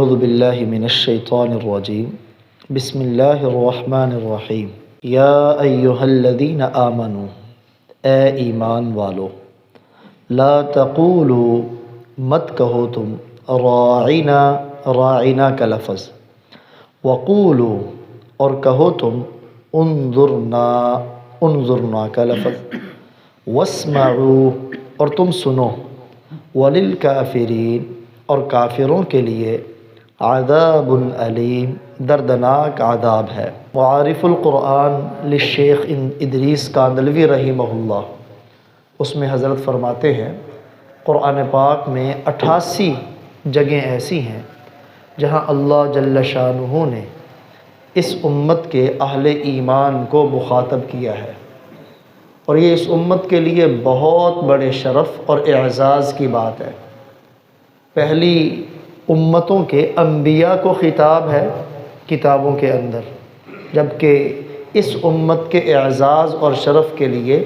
اعوذ باللہ من الشیطان الرجیم بسم اللہ الرحمن الرحیم یا ایہا الذین آمنوا اے ایمان والو لا تقولوا مت کہو تم راعنا راعنا کا لفظ وقولوا اور کہو تم انظرنا انظرنا کا لفظ واسمعوا اور تم سنو وللکافرین اور کافروں کے لیے عذاب علیم دردناک عذاب ہے۔ معارف القرآن للشیخ ادریس کاندلوی رحمہ اللہ، اس میں حضرت فرماتے ہیں قرآن پاک میں 88 جگہیں ایسی ہیں جہاں اللہ جل شانہ نے اس امت کے اہل ایمان کو مخاطب کیا ہے، اور یہ اس امت کے لیے بہت بڑے شرف اور اعزاز کی بات ہے۔ پہلی امتوں کے انبیاء کو خطاب ہے کتابوں کے اندر، جبکہ اس امت کے اعزاز اور شرف کے لیے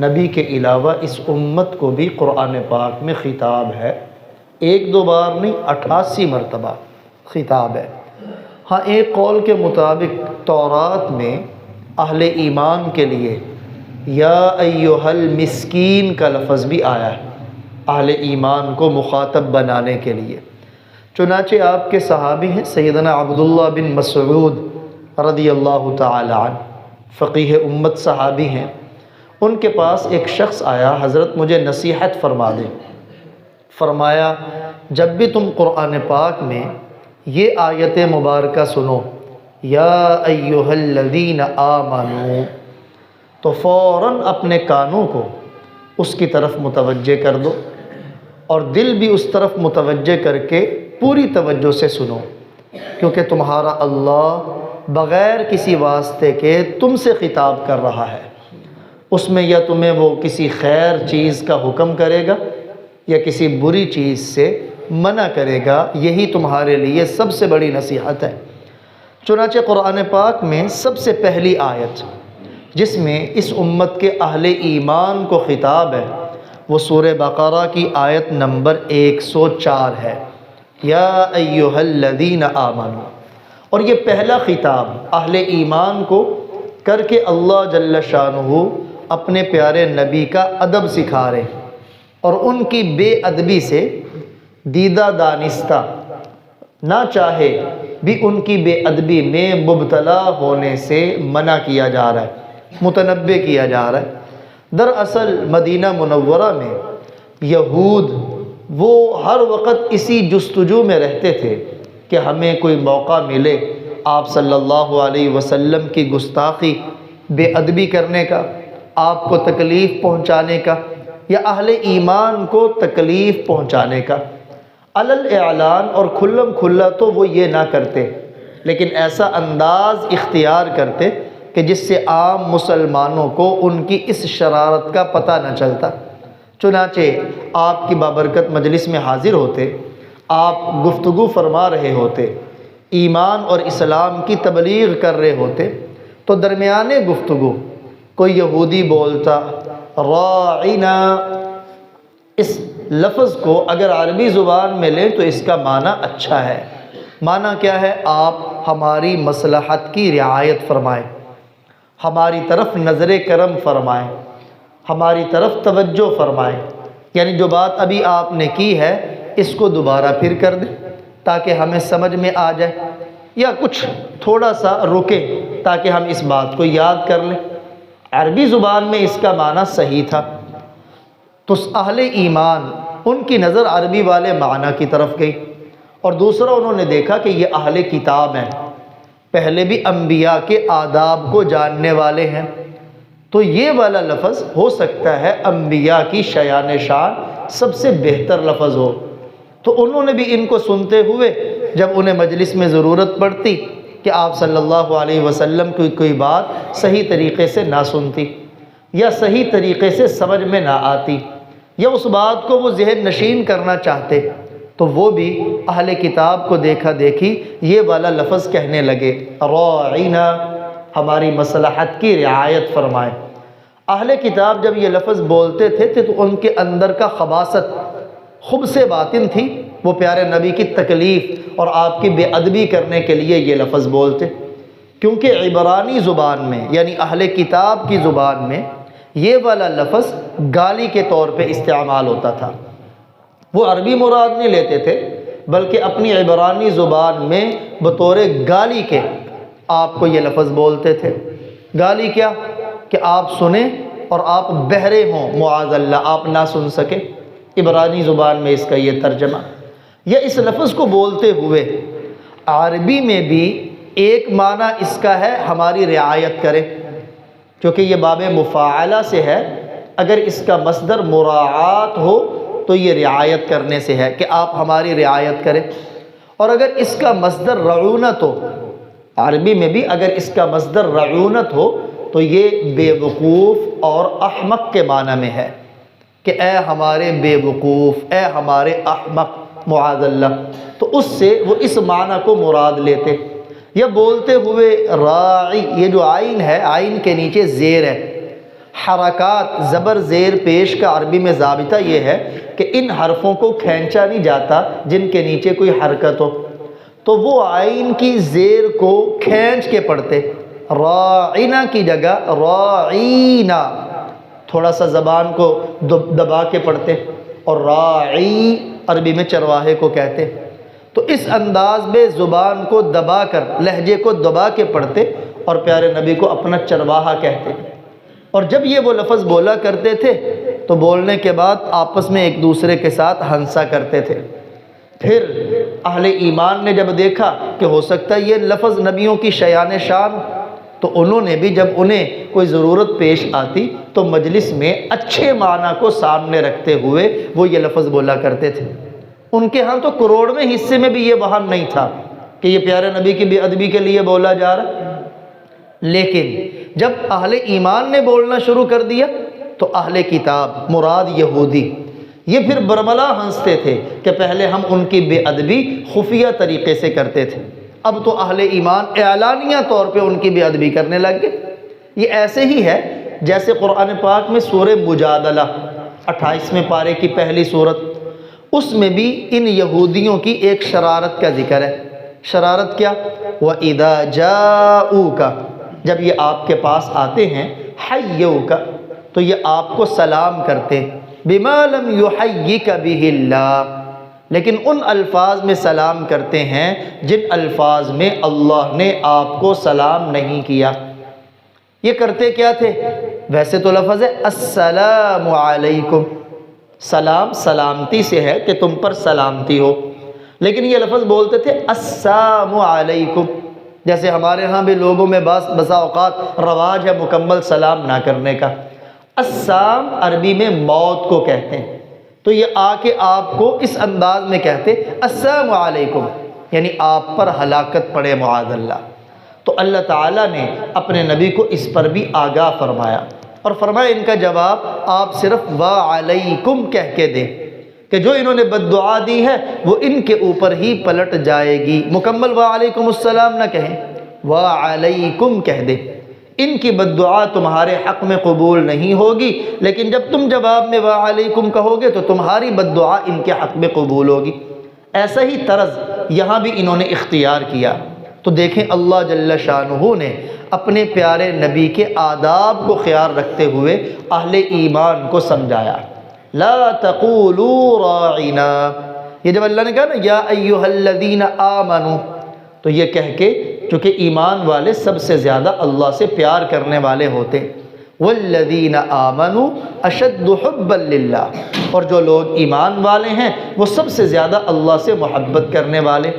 نبی کے علاوہ اس امت کو بھی قرآن پاک میں خطاب ہے، ایک دو بار نہیں 88 مرتبہ خطاب ہے۔ ہاں ایک قول کے مطابق تورات میں اہل ایمان کے لیے یا ایھا المسکین کا لفظ بھی آیا ہے، اہل ایمان کو مخاطب بنانے کے لیے۔ چنانچہ آپ کے صحابی ہیں سیدنا عبداللہ بن مسعود رضی اللہ تعالی عنہ، فقیہ امت صحابی ہیں۔ ان کے پاس ایک شخص آیا، حضرت مجھے نصیحت فرما دیں۔ فرمایا جب بھی تم قرآن پاک میں یہ آیت مبارکہ سنو یا ایھا الذین آمنوا، تو فوراً اپنے کانوں کو اس کی طرف متوجہ کر دو اور دل بھی اس طرف متوجہ کر کے پوری توجہ سے سنو، کیونکہ تمہارا اللہ بغیر کسی واسطے کے تم سے خطاب کر رہا ہے۔ اس میں یا تمہیں وہ کسی خیر چیز کا حکم کرے گا یا کسی بری چیز سے منع کرے گا، یہی تمہارے لیے سب سے بڑی نصیحت ہے۔ چنانچہ قرآن پاک میں سب سے پہلی آیت جس میں اس امت کے اہل ایمان کو خطاب ہے وہ سورہ بقرہ کی آیت نمبر 104 ہے، یا ایھا الذین آمنوا، اور یہ پہلا خطاب اہل ایمان کو کر کے اللہ جل شانہ اپنے پیارے نبی کا ادب سکھا رہے ہیں، اور ان کی بے ادبی سے دیدہ دانستہ نہ چاہے بھی ان کی بے ادبی میں مبتلا ہونے سے منع کیا جا رہا ہے، متنبہ کیا جا رہا ہے۔ دراصل مدینہ منورہ میں یہود وہ ہر وقت اسی جستجو میں رہتے تھے کہ ہمیں کوئی موقع ملے آپ صلی اللہ علیہ وسلم کی گستاخی بے ادبی کرنے کا، آپ کو تکلیف پہنچانے کا یا اہل ایمان کو تکلیف پہنچانے کا۔ علل اعلان اور کھلم کھلا تو وہ یہ نہ کرتے، لیکن ایسا انداز اختیار کرتے کہ جس سے عام مسلمانوں کو ان کی اس شرارت کا پتہ نہ چلتا۔ چنانچہ آپ کی بابرکت مجلس میں حاضر ہوتے، آپ گفتگو فرما رہے ہوتے، ایمان اور اسلام کی تبلیغ کر رہے ہوتے، تو درمیان گفتگو کوئی یہودی بولتا راعنا، اس لفظ کو اگر عربی زبان میں لیں تو اس کا معنی اچھا ہے۔ معنی کیا ہے؟ آپ ہماری مصلحت کی رعایت فرمائیں، ہماری طرف نظر کرم فرمائیں، ہماری طرف توجہ فرمائیں، یعنی جو بات ابھی آپ نے کی ہے اس کو دوبارہ پھر کر دیں تاکہ ہمیں سمجھ میں آ جائے، یا کچھ تھوڑا سا رکیں تاکہ ہم اس بات کو یاد کر لیں۔ عربی زبان میں اس کا معنی صحیح تھا، تو اہل ایمان ان کی نظر عربی والے معنی کی طرف گئی، اور دوسرا انہوں نے دیکھا کہ یہ اہل کتاب ہیں، پہلے بھی انبیاء کے آداب کو جاننے والے ہیں، تو یہ والا لفظ ہو سکتا ہے انبیاء کی شایان شان سب سے بہتر لفظ ہو۔ تو انہوں نے بھی ان کو سنتے ہوئے جب انہیں مجلس میں ضرورت پڑتی کہ آپ صلی اللہ علیہ وسلم کی کوئی بات صحیح طریقے سے نہ سنتی یا صحیح طریقے سے سمجھ میں نہ آتی یا اس بات کو وہ ذہن نشین کرنا چاہتے، تو وہ بھی اہل کتاب کو دیکھا دیکھی یہ والا لفظ کہنے لگے، راعنا، ہماری مصلحت کی رعایت فرمائیں۔ اہل کتاب جب یہ لفظ بولتے تھے تو ان کے اندر کا خباثت، خبث باطن تھی وہ پیارے نبی کی تکلیف اور آپ کی بے ادبی کرنے کے لیے یہ لفظ بولتے، کیونکہ عبرانی زبان میں یعنی اہل کتاب کی زبان میں یہ والا لفظ گالی کے طور پہ استعمال ہوتا تھا۔ وہ عربی مراد نہیں لیتے تھے، بلکہ اپنی عبرانی زبان میں بطور گالی کے آپ کو یہ لفظ بولتے تھے۔ گالی کیا کہ آپ سنیں اور آپ بہرے ہوں، معاذ اللہ آپ نہ سن سکیں، عبرانی زبان میں اس کا یہ ترجمہ۔ یا اس لفظ کو بولتے ہوئے عربی میں بھی ایک معنی اس کا ہے ہماری رعایت کریں، کیونکہ یہ باب مفاعلہ سے ہے، اگر اس کا مصدر مراعات ہو تو یہ رعایت کرنے سے ہے کہ آپ ہماری رعایت کریں، اور اگر اس کا مصدر رعونت ہو، عربی میں بھی اگر اس کا مصدر رعونت ہو تو یہ بے وقوف اور احمق کے معنی میں ہے کہ اے ہمارے بے وقوف، اے ہمارے احمق، معاذ اللہ، تو اس سے وہ اس معنی کو مراد لیتے۔ یا بولتے ہوئے راعی، یہ جو عین ہے، عین کے نیچے زیر ہے، حرکات زبر زیر پیش کا عربی میں ضابطہ یہ ہے کہ ان حرفوں کو کھینچا نہیں جاتا جن کے نیچے کوئی حرکت ہو، تو وہ عین کی زیر کو کھینچ کے پڑھتے، راعینہ کی جگہ راعینہ، تھوڑا سا زبان کو دبا کے پڑھتے، اور راعی عربی میں چرواہے کو کہتے۔ تو اس انداز میں زبان کو دبا کر، لہجے کو دبا کے پڑھتے اور پیارے نبی کو اپنا چرواہا کہتے۔ اور جب یہ وہ لفظ بولا کرتے تھے تو بولنے کے بعد آپس میں ایک دوسرے کے ساتھ ہنسا کرتے تھے۔ پھر اہل ایمان نے جب دیکھا کہ ہو سکتا ہے یہ لفظ نبیوں کی شیان شان، تو انہوں نے بھی جب انہیں کوئی ضرورت پیش آتی تو مجلس میں اچھے معنی کو سامنے رکھتے ہوئے وہ یہ لفظ بولا کرتے تھے۔ ان کے ہاں تو کروڑویں حصے میں بھی یہ وہم نہیں تھا کہ یہ پیارے نبی کی بے ادبی کے لیے بولا جا رہا، لیکن جب اہل ایمان نے بولنا شروع کر دیا تو اہل کتاب مراد یہودی یہ پھر برملا ہنستے تھے کہ پہلے ہم ان کی بے ادبی خفیہ طریقے سے کرتے تھے، اب تو اہل ایمان اعلانیہ طور پہ ان کی بے ادبی کرنے لگ گئے۔ یہ ایسے ہی ہے جیسے قرآن پاک میں سورہ مجادلہ 28ویں پارے کی پہلی سورت، اس میں بھی ان یہودیوں کی ایک شرارت کا ذکر ہے۔ شرارت کیا؟ وَإِذَا جَاءُوكَ، جب یہ آپ کے پاس آتے ہیں، حَيَّوْكَ، تو یہ آپ کو سلام کرتے، بِمَا لَمْ يُحَيِّكَ بِهِ اللَّهُ، لیکن ان الفاظ میں سلام کرتے ہیں جن الفاظ میں اللہ نے آپ کو سلام نہیں کیا۔ یہ کرتے کیا تھے؟ ویسے تو لفظ ہے السلام علیکم، سلام سلامتی سے ہے کہ تم پر سلامتی ہو، لیکن یہ لفظ بولتے تھے السلام علیکم، جیسے ہمارے ہاں بھی لوگوں میں بسا اوقات رواج ہے مکمل سلام نہ کرنے کا۔ السلام عربی میں موت کو کہتے ہیں، تو یہ آ کے آپ کو اس انداز میں کہتے السلام علیکم، یعنی آپ پر ہلاکت پڑے معاذ اللہ۔ تو اللہ تعالیٰ نے اپنے نبی کو اس پر بھی آگاہ فرمایا اور فرمایا ان کا جواب آپ صرف وعلیکم کہہ کے دیں کہ جو انہوں نے بد دعا دی ہے وہ ان کے اوپر ہی پلٹ جائے گی، مکمل وعلیکم السلام نہ کہیں، وعلیکم کہہ دیں، ان کی بد دعا تمہارے حق میں قبول نہیں ہوگی، لیکن جب تم جواب میں وعلیکم کہو گے تو تمہاری بد دعا ان کے حق میں قبول ہوگی۔ ایسا ہی طرز یہاں بھی انہوں نے اختیار کیا۔ تو دیکھیں اللہ جل شانہ نے اپنے پیارے نبی کے آداب کو خیال رکھتے ہوئے اہل ایمان کو سمجھایا، لا تقولوا راعنا، یہ جب اللہ نے کہا نا یا ایھا الذین آمنوا، تو یہ کہہ کے چونکہ ایمان والے سب سے زیادہ اللہ سے پیار کرنے والے ہوتے، والذین آمنوا اشد حبا للہ، اور جو لوگ ایمان والے ہیں وہ سب سے زیادہ اللہ سے محبت کرنے والے۔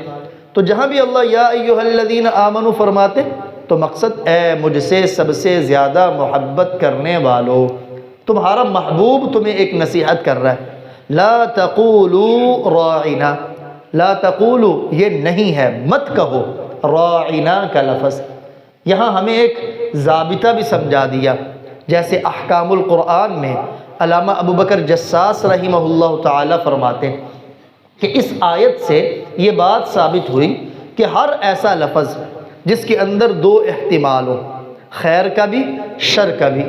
تو جہاں بھی اللہ یا ایھا الذین آمنوا فرماتے تو مقصد اے مجھ سے سب سے زیادہ محبت کرنے والو، تمہارا محبوب تمہیں ایک نصیحت کر رہا ہے، لا تقولوا راعنا، لا تقولوا یہ نہیں ہے، مت کہو راعنا کا لفظ۔ یہاں ہمیں ایک ضابطہ بھی سمجھا دیا، جیسے احکام القرآن میں علامہ ابو بکر جساس رحمہ اللہ تعالی فرماتے ہیں کہ اس آیت سے یہ بات ثابت ہوئی کہ ہر ایسا لفظ جس کے اندر دو احتمال ہو، خیر کا بھی شر کا بھی،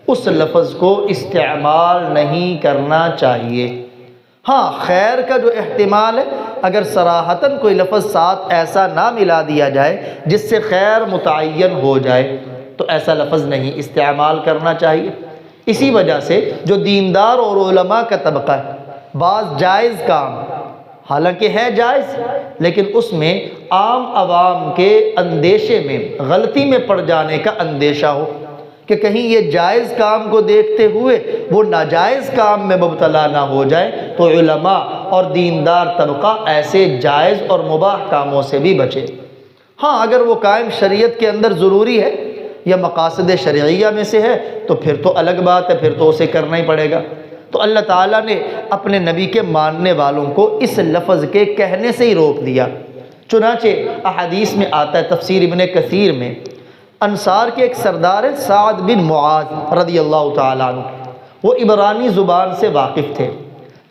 اس لفظ کو استعمال نہیں کرنا چاہیے۔ ہاں خیر کا جو احتمال ہے، اگر صراحتاً کوئی لفظ ساتھ ایسا نہ ملا دیا جائے جس سے خیر متعین ہو جائے تو ایسا لفظ نہیں استعمال کرنا چاہیے۔ اسی وجہ سے جو دیندار اور علماء کا طبقہ ہے، بعض جائز کام حالانکہ ہے جائز لیکن اس میں عام عوام کے اندیشے میں غلطی میں پڑ جانے کا اندیشہ ہو کہ کہیں یہ جائز کام کو دیکھتے ہوئے وہ ناجائز کام میں مبتلا نہ ہو جائے، تو علماء اور دیندار طبقہ ایسے جائز اور مباح کاموں سے بھی بچے۔ ہاں اگر وہ قائم شریعت کے اندر ضروری ہے یا مقاصد شرعیہ میں سے ہے تو پھر تو الگ بات ہے، پھر تو اسے کرنا ہی پڑے گا۔ تو اللہ تعالیٰ نے اپنے نبی کے ماننے والوں کو اس لفظ کے کہنے سے ہی روک دیا۔ چنانچہ احادیث میں آتا ہے، تفسیر ابن کثیر میں، انصار کے ایک سردار ہیں سعد بن معاذ رضی اللہ تعالیٰ عنہ، وہ عبرانی زبان سے واقف تھے۔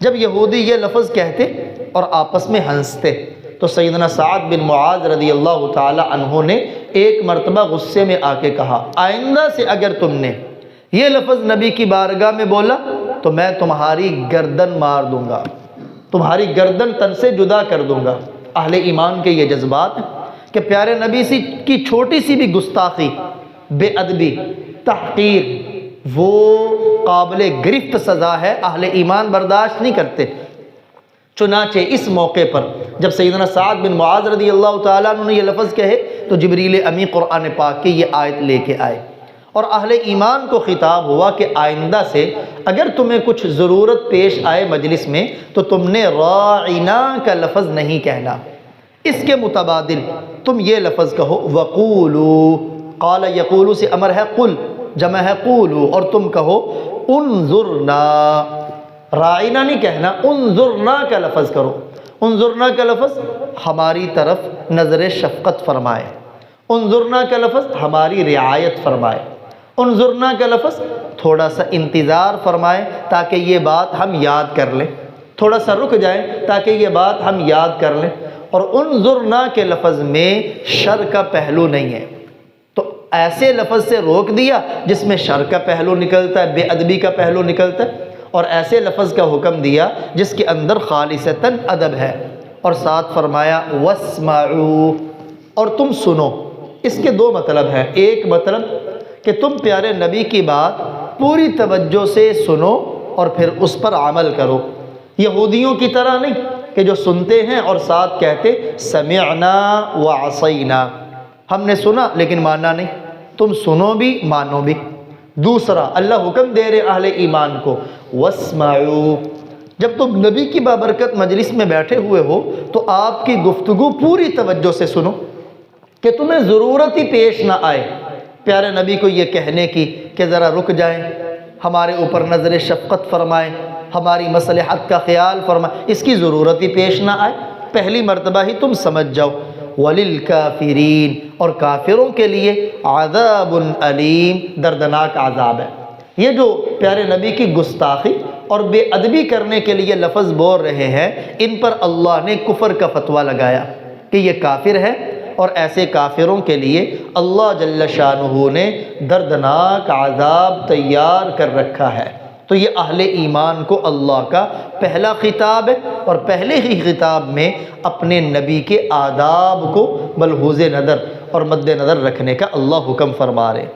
جب یہودی یہ لفظ کہتے اور آپس میں ہنستے تو سیدنا سعد بن معاذ رضی اللہ تعالیٰ عنہ نے ایک مرتبہ غصے میں آ کے کہا، آئندہ سے اگر تم نے یہ لفظ نبی کی بارگاہ میں بولا تو میں تمہاری گردن مار دوں گا، تمہاری گردن تن سے جدا کر دوں گا۔ اہل ایمان کے یہ جذبات ہیں کہ پیارے نبی کی چھوٹی سی بھی گستاخی، بے ادبی، تحقیر، وہ قابل گرفت سزا ہے، اہل ایمان برداشت نہیں کرتے۔ چنانچہ اس موقع پر جب سیدنا سعد بن معاذ رضی اللہ تعالیٰ عنہ نے یہ لفظ کہے تو جبریل امی قرآن پاک کی یہ آیت لے کے آئے اور اہل ایمان کو خطاب ہوا کہ آئندہ سے اگر تمہیں کچھ ضرورت پیش آئے مجلس میں تو تم نے راعنا کا لفظ نہیں کہنا، اس کے متبادل تم یہ لفظ کہو وقولو، قال یقولو سے امر ہے قل، جمع ہے قولو، اور تم کہو انظرنا، راعنا نہیں کہنا، انظرنا کا لفظ کرو۔ انظرنا کا لفظ ہماری طرف نظر شفقت فرمائے، انظرنا کا لفظ ہماری رعایت فرمائے، انظرنا کا لفظ تھوڑا سا انتظار فرمائے تاکہ یہ بات ہم یاد کر لیں، تھوڑا سا رک جائیں تاکہ یہ بات ہم یاد کر لیں۔ اور انظرنا کے لفظ میں شر کا پہلو نہیں ہے، تو ایسے لفظ سے روک دیا جس میں شر کا پہلو نکلتا ہے، بے ادبی کا پہلو نکلتا ہے، اور ایسے لفظ کا حکم دیا جس کے اندر خالصتاً ادب ہے، اور ساتھ فرمایا واسمعوا، اور تم سنو۔ اس کے دو مطلب ہیں، ایک مطلب کہ تم پیارے نبی کی بات پوری توجہ سے سنو اور پھر اس پر عمل کرو، یہودیوں کی طرح نہیں کہ جو سنتے ہیں اور ساتھ کہتے سمعنا وعصینا، ہم نے سنا لیکن مانا نہیں، تم سنو بھی مانو بھی۔ دوسرا اللہ حکم دے رہے اہل ایمان کو واسمعوا، جب تم نبی کی بابرکت مجلس میں بیٹھے ہوئے ہو تو آپ کی گفتگو پوری توجہ سے سنو کہ تمہیں ضرورت ہی پیش نہ آئے پیارے نبی کو یہ کہنے کی کہ ذرا رک جائیں، ہمارے اوپر نظر شفقت فرمائیں، ہماری مصلحت کا خیال فرمائیں، اس کی ضرورت ہی پیش نہ آئے، پہلی مرتبہ ہی تم سمجھ جاؤ۔ وَلِلْكَافِرِينَ، اور کافروں کے لیے عذاب علیم، دردناک عذاب ہے۔ یہ جو پیارے نبی کی گستاخی اور بے ادبی کرنے کے لیے لفظ بول رہے ہیں، ان پر اللہ نے کفر کا فتویٰ لگایا کہ یہ کافر ہے، اور ایسے کافروں کے لیے اللہ جل شانہ نے دردناک عذاب تیار کر رکھا ہے۔ تو یہ اہل ایمان کو اللہ کا پہلا خطاب ہے، اور پہلے ہی خطاب میں اپنے نبی کے آداب کو ملحوظ نظر اور مد نظر رکھنے کا اللہ حکم فرما رہے۔